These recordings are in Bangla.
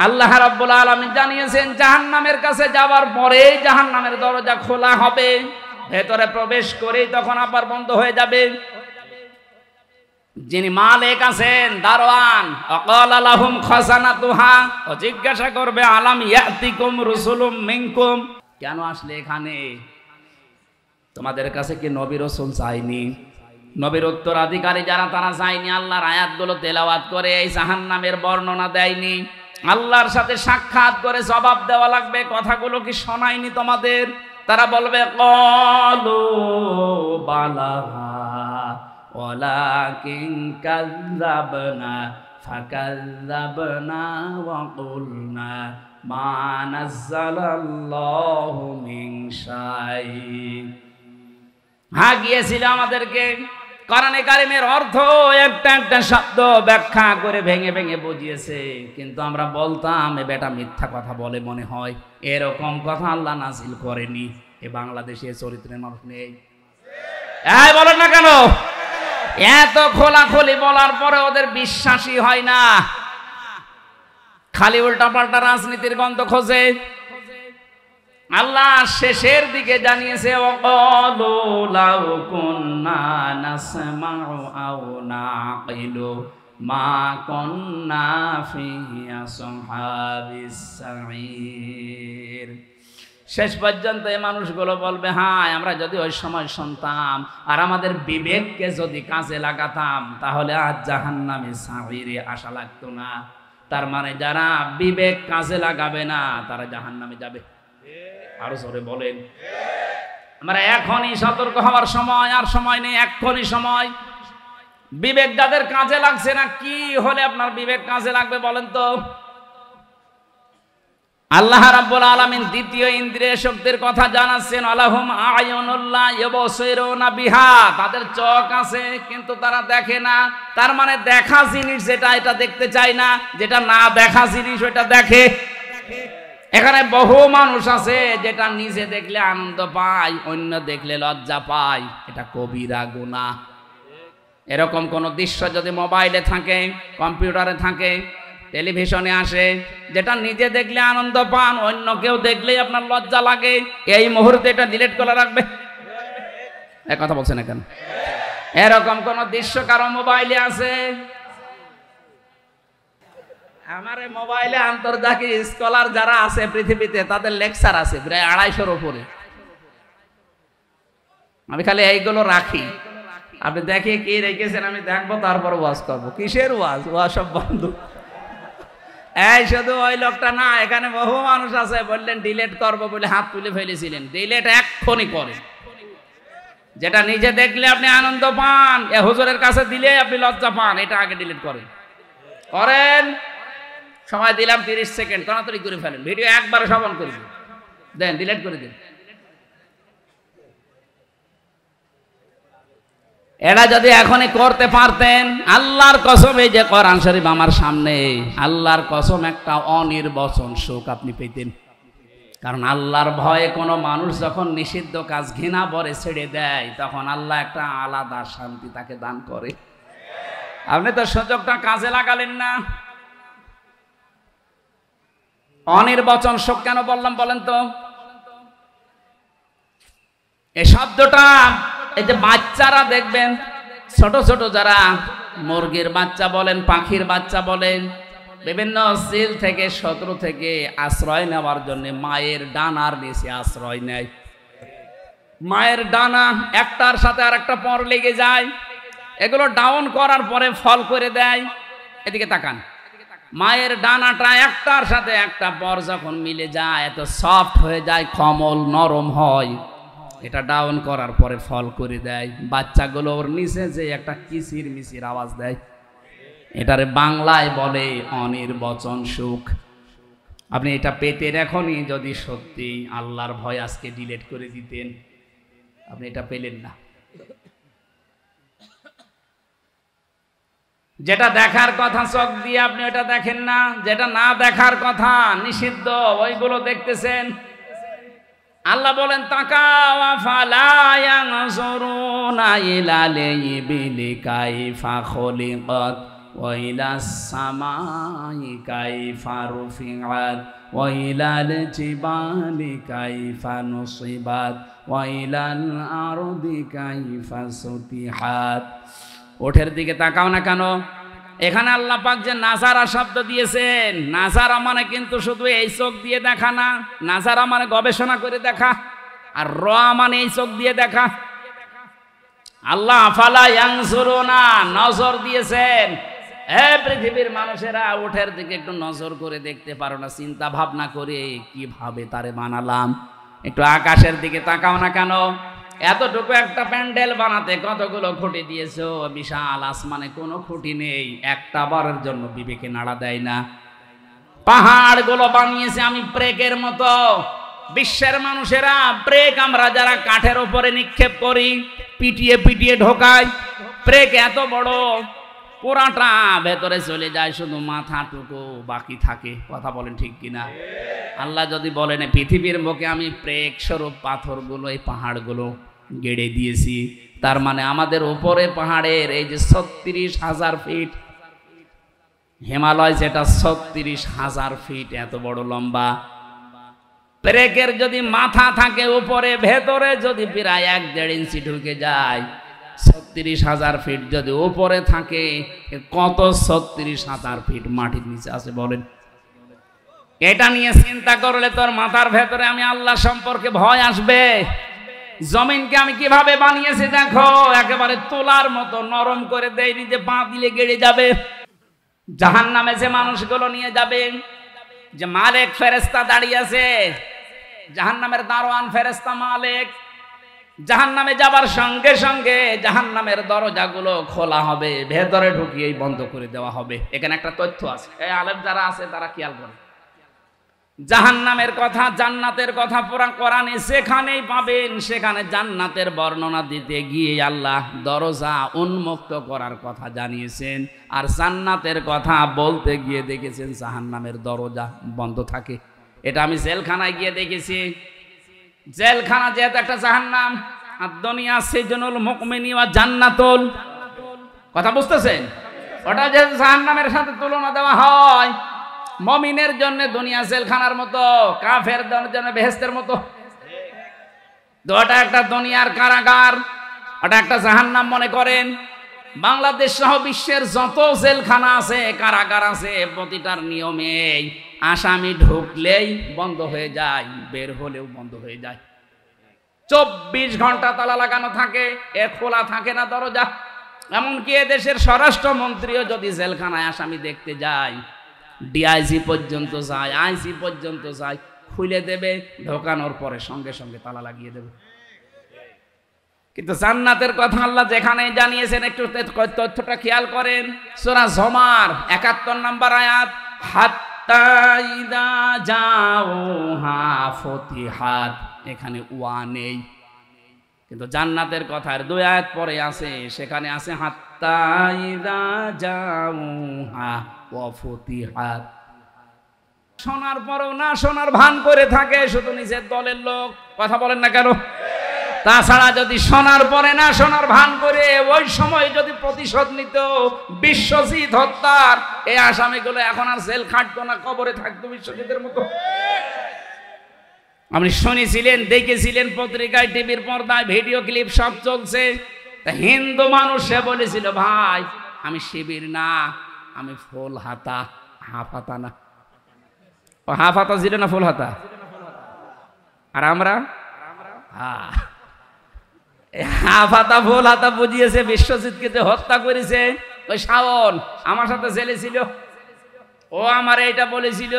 আল্লাহ রাব্বুল আলামিন জানিয়েছেন জাহান্নামের কাছে যাওয়ার পরেই জাহান্নামের দরজা খোলা হবে, ভেতরে প্রবেশ করেই তখন আবার বন্ধ হয়ে যাবে। যিনি মালিক আছেন, দারোয়ান, আকালা লাহুম খাজানাতুহা, ও জিজ্ঞাসা করবে আলাম ইয়াতিকুম রুসুলুম মিনকুম, কেন আসলে এখানে? তোমাদের কাছে কি নবী রাসূল চাইনি? নবীর উত্তরাধিকারী যারা তারা চাইনি? আল্লাহর আয়াতগুলো তেলাওয়াত করে এই জাহান্নামের বর্ণনা দেয়নি? আল্লাহর সাথে সাক্ষাৎ করে জবাব দেওয়া লাগবে, কথাগুলো কি শোনায়নি তোমাদের? তারা বলবে ক্বালু বালা ওয়ালাকিন কাযযাবনা ফাকাযযাবনা ওয়া কুলনা মা নাযালাল্লাহু মিন শাই। হ্যাঁ, গিয়েছিল আমাদেরকে কোরআনে কারিমের অর্থ একটা একটা শব্দ ব্যাখ্যা করে ভেঙে ভেঙে বুঝিয়েছে, কিন্তু আমরা বলতাম এ বেটা মিথ্যা কথা বলে মনে হয়। এরকম কথা আল্লাহ নাজিল করেনি। এ বাংলাদেশে চরিত্রের মানুষ নেই। এই বলেন না কেন? এত খোলাখুলি বলার পরে ওদের বিশ্বাসই হয় না, খালি উল্টাপাল্টা রাজনীতির গন্ধ খোঁজে। আল্লাহ শেষের দিকে জানিয়েছে ওয়াকালু লাউ কুন্না নাসমাউ আও নাকিলু মা কুন্না ফি আসহাবিস সাঈর। শেষ পর্যন্ত এই মানুষগুলো বলবে হ্যাঁ, আমরা যদি ওই সময় শুনতাম আর আমাদের বিবেককে যদি কাজে লাগাতাম তাহলে আজ জাহান্নামে সাঈরে আসা লাগতো না। তার মানে যারা বিবেক কাজে লাগাবে না তারা জাহান্নামে যাবে। আরো জোরে বলেন। আমরা এখনই সতর্ক হওয়ার সময়, আর সময় নেই, এখনই সময়। বিবেক যাদের কাজে লাগছে না, কি হলে আপনার বিবেক কাজে লাগবে বলেন তো? আল্লাহ রাব্বুল আলামিন দ্বিতীয় ইন্দ্রিয় শক্তির কথা জানাচ্ছেন, আলাহুম আয়ুনুল্লাহ ইবসিরুনা বিহা, তাদের চোখ আছে কিন্তু তারা দেখে না। তার মানে দেখা জিনিস যেটা, এটা দেখতে চায় না, যেটা না দেখা জিনিস ওটা দেখে। এখানে বহু মানুষ আছে যেটা নিজে দেখলে আনন্দ পায়, অন্য দেখলে লজ্জা পায়, এটা কবিরা গুনাহ। এরকম কোন দৃশ্য যদি মোবাইলে থাকে, কম্পিউটারে থাকে, টেলিভিশনে আসে, যেটা নিজে দেখলে আনন্দ পান, অন্য কেউ দেখলেই আপনার লজ্জা লাগে, এই মুহূর্তে এটা ডিলিট করে রাখবে। এক কথা বলছেন না কেন? এরকম কোন দৃশ্য কারো মোবাইলে আছে? আমার মোবাইলে আন্তর্জাতিক স্কলার যারা আছে পৃথিবীতে, তাদের লেকচার আছে প্রায় 250-র উপরে। আমি খালি এইগুলো রাখি, আপনি দেখে কি রেখেছেন আমি দেখবো, তারপর ওয়াজ করবো। কিসের ওয়াজ? ওয়াজ সব বন্ধ। এই শুধু ওই লোকটা না, এখানে বহু মানুষ আছে বললেন ডিলিট করবো বলে হাত তুলে ফেলেছিলেন। ডিলিট এক্ষুনি করেন। যেটা নিজে দেখলে আপনি আনন্দ পান, এ হুজুরের কাছে দিলে আপনি লজ্জা পান, এটা আগে ডিলিট করেন। করেন। সময় দিলাম 30 সেকেন্ড, তাড়াতাড়ি করে ফেলেন। ভিডিও একবারে শ্রবণ করে দেন, ডিলিট করে দিন। এটা যদি এখনই করতে পারতেন, আল্লাহর কসম, এই যে কোরআন শরীফ আমার সামনে, আল্লাহর কসম একটা অনির্বচন সুখ আপনি পেতেন। কারণ আল্লাহর ভয়ে কোনো মানুষ যখন নিষিদ্ধ কাজ ঘৃণা ভরে ছেড়ে দেয়, তখন আল্লাহ একটা আলাদা শান্তি তাকে দান করে। আপনি তো সুযোগটা কাজে লাগালেন না। অনির্বচন সুখ কেন বললাম বলেন তো? এই শব্দটা, এই যে বাচ্চারা দেখবেন ছোট ছোট যারা মুরগির বাচ্চা বলেন, পাখির বাচ্চা বলেন, বিভিন্ন সিল থেকে, শত্রু থেকে আশ্রয় নেওয়ার জন্য মায়ের ডানার নিচে আশ্রয় নেয়। মায়ের ডানা একটার সাথে আর একটা পর লেগে যায়, এগুলো ডাউন করার পরে ফল করে দেয়। এদিকে তাকান, মায়ের ডানাটা একটার সাথে একটা পর যখন মিলে যায়, এত সফট হয়ে যায়, কোমল নরম হয়, এটা ডাউন করার পরে ফল করে দেয়। বাচ্চাগুলো ওর নিচে যে একটা কিচির মিচির আওয়াজ দেয়, এটারে বাংলায় বলে অনির্বচন সুখ। আপনি এটা পেতে এখনই যদি সত্যি আল্লাহর ভয় আজকে ডিলিট করে দিতেন, আপনি এটা পেলেন না। যেটা দেখার কথা চোখ দিয়ে আপনি ওটা দেখেন না, যেটা না দেখার কথা নিষিদ্ধ ওইগুলো দেখতেছেন। আল্লাহ বলেন তাকাও, আফালা ইয়ানজুরুনা ইলাল ইবিলি কাইফা খুলিকাত ওয়াইলাস সামাই কাইফা রুফিআত ওয়াইলাল জিবালি কাইফা নুসিবাত ওয়াইলাল আরদি কাইফা সুতিহাত। ওঠের দিকে তাকাও না কেন? এখানে আল্লাহ পাক যে নাজারা শব্দ দিয়েছেন, নাজারা মানে কিন্তু শুধু এই চোখ দিয়ে দেখা না, নাজারা মানে গবেষণা করে দেখা, আর র মানে এই চোখ দিয়ে দেখা। আল্লাহ আফালা ইয়ানজুরুনা নজর দিয়েছেন। হে পৃথিবীর মানুষেরা, ওঠের দিকে একটু নজর করে দেখতে পারো না? চিন্তা ভাবনা করে কিভাবে তারে বানালাম। একটু আকাশের দিকে তাকাও না কেন? এতটুকু একটা প্যান্ডেল বানাতে কতগুলো খুঁটি দিয়েছো, বিশাল আসমানে কোনো খুঁটি নেই, একটা বারের জন্য বিবেকে নাড়া দেয় না। পাহাড়গুলো বানিয়েছে আমি ব্রেকের মতো। বিশ্বের মানুষেরা ব্রেক আমরা যারা কাঠের উপরে নিক্ষেপ করি, পিটিয়ে পিটিয়ে ঢোকাই, ব্রেক এত বড়, পুরাটা ভেতরে চলে যায়, শুধু মাথাটুকু বাকি থাকে। কথা বলেন ঠিক কিনা? আল্লাহ যদি বলেন পৃথিবীর বুকে আমি ব্রেক স্বরূপ পাথরগুলো, এই পাহাড়গুলো গেড়ে দিয়েছি, তার মানে আমাদের উপরে পাহাড়ের এই যে ৩৬,০০০ ফিট হিমালয়, যেটা ৩৬,০০০ ফিট এত বড় লম্বা, ব্রেকের যদি মাথা থাকে উপরে, ভেতরে যদি প্রায় ১-১.৫ ইঞ্চি ঢুকে যায়, ৩৬,০০০ ফিট যদি উপরে থাকে, কত ৩৬,০০০ ফিট মাটির নিচে আছে বলেন? এটা নিয়ে চিন্তা করলে তোর মাথার ভেতরে আমি আল্লাহ সম্পর্কে ভয় আসবে। জমিনকে আমি কিভাবে বানিয়েছি দেখো, একেবারে তোলার মতো নরম করে দেয়নি যে পা দিলে গেড়ে যাবে। জাহান্নামে যে মানুষগুলো নিয়ে যাবে, যে মালিক ফেরেশতা দাঁড়িয়ে আছে, জাহান্নামের দারোয়ান ফেরেশতা মালিক, জাহান্নামে যাবার সঙ্গে সঙ্গে জাহান্নামের দরজাগুলো খোলা হবে, ভেতরে ঢুকিয়েই বন্ধ করে দেওয়া হবে। এখানে একটা তথ্য আছে, এই আলেম যারা আছে তারা খেয়াল করে। জাহান্নামের কথা, জান্নাতের কথা পুরা কোরআনে সেখানেই পাবেন। সেখানে জান্নাতের বর্ণনা দিতে গিয়ে আল্লাহ দরজা উন্মুক্ত করার কথা জানিয়েছেন, আর জান্নাতের কথা বলতে গিয়ে দেখেছেন জাহান্নামের দরজা বন্ধ থাকে। এটা আমি জেলখানায় গিয়ে দেখেছি। জেলখানা যেহেতু একটা জাহান্নাম, আর দুনিয়া সিজনুল মুমিনি ওয়া জান্নাতুল, কথা বুঝতেছেন? ওটা যে জাহান্নামের সাথে তুলনা দেওয়া হয়, মুমিনের জন্য দুনিয়া জেলখানার মতো, কাফেরদের জন্য বেহেশতের মতো। ওটা একটা দুনিয়ার কারাগার, ওটা একটা জাহান্নাম মনে করেন। বাংলাদেশ সহ বিশ্বের যত জেলখানা আছে, কারাগার আছে, প্রতিটার নিয়মে আসামি ঢুকলেই বন্ধ হয়ে যায়, বের হলেও বন্ধ হয়ে যায়। ২৪ ঘন্টা তালা লাগানো থাকে, এ খোলা থাকে না দরজা। এমনকি দেশের স্বরাষ্ট্রমন্ত্রীও যদি জেলখানায় আসামি দেখতে যায়, ডিআইজি পর্যন্ত যায়, আইসি পর্যন্ত যায়, খুলে দেবে, ঢোকানোর পরে সঙ্গে সঙ্গে তালা লাগিয়ে দেবে। কিন্তু জান্নাতের কথা আল্লাহ যেখানে জানিয়েছেন, একটু তথ্যটা খেয়াল করেন। সূরা জুমার ৭১ নম্বর আয়াত, হাত্তা ইযা জাউহা ফুতিহাত, এখানে ওয়া নেই, কিন্তু জান্নাতের কথার ২ আয়াত পরে আছে, সেখানে আছে হাত্তা ইযা জাউহা ওয়া ফুতিহাত। শোনার পরেও না শোনার ভান করে থাকে, শুধু নিজের দলের লোক। কথা বলেন না কেন? তাছাড়া যদি শোনার পরে না শোনার ভান করে ওই সময় যদি প্রতিশোধ নিত, বিশ্বজিৎ হত্যার এই আসামিগুলো এখন আর জেল খাটতো না, কবরে থাকতো বিশ্বজিতের মতো। আপনি শুনেছিলেন, দেখেছিলেন পত্রিকায়, টিভির পর্দায় ভিডিও ক্লিপ সব চলছে। তা হিন্দু মানুষ সে বলেছিল, ভাই আমি শিবির না, আমি ফুল হাতা। হাফ হাতা না, হাফ হাতা ছিল না, ফুল হাতা। আর আমরা হাফ হাতা ফুল হাতা বুঝিয়েছে বিশ্বজিৎকে যে হত্যা করেছে। ওই শাওন আমার সাথে জেলে ছিল, ও আমার এইটা বলেছিল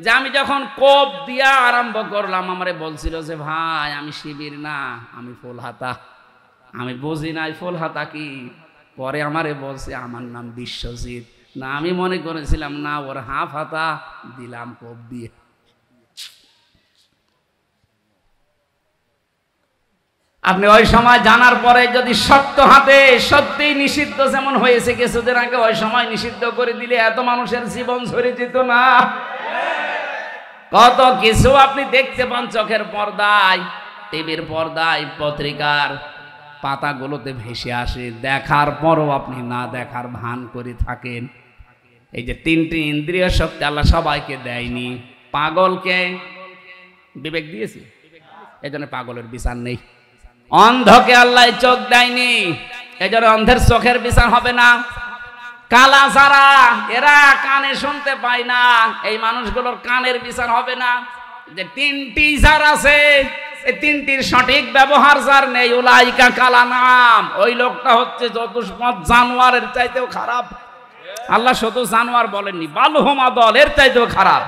যে আমি যখন কোপ দিয়া আরম্ভ করলাম, আমারে বলছিল যে ভাই আমি শিবির না, আমি ফুল হাতা। আমি বুঝি নাই ফুল হাতা কি। পরে আমারে বলছে আমার নাম বিশ্বজিৎ। না, আমি মনে করেছিলাম না, ওর হাফ হাতা দিলাম কোপ দিয়ে। আপনি ওই সময় জানার পরে যদি শক্ত হাতে সত্যি নিষিদ্ধ যেমন হয়েছে কিছুদিন আগে, ওই সময় নিষিদ্ধ করে দিলে এত মানুষের জীবন ঝরে যেত না। কত কিছু আপনি দেখতে পান চোখের পর্দায়, টিভির পর্দায়, পত্রিকার। পাতাগুলোতে ভেসে আসে, দেখার পরও আপনি না দেখার ভান করে থাকেন। এই যে তিনটি ইন্দ্রিয় শক্তি আল্লাহ সবাইকে দেয়নি, পাগলকে বিবেক দিয়েছে, এই জন্য পাগলের বিচার নেই। অন্ধকে আল্লাহ চোখ দেয়নি, এই জন্য অন্ধের চোখের বিচার হবে না। কালা যারা, এরা কানে শুনতে পায় না, এই মানুষগুলোর কানের বিচার হবে না। যে তিনটি যার আছে, এই তিনটির সঠিক ব্যবহার যার নেই, উলাইকা কালা নাম, ওই লোকটা হচ্ছে চতুষ্পদ জানোয়ারের চাইতেও খারাপ। আল্লাহ শুধু জানোয়ার বলেননি, বালহুমা দল, এর চাইতেও খারাপ।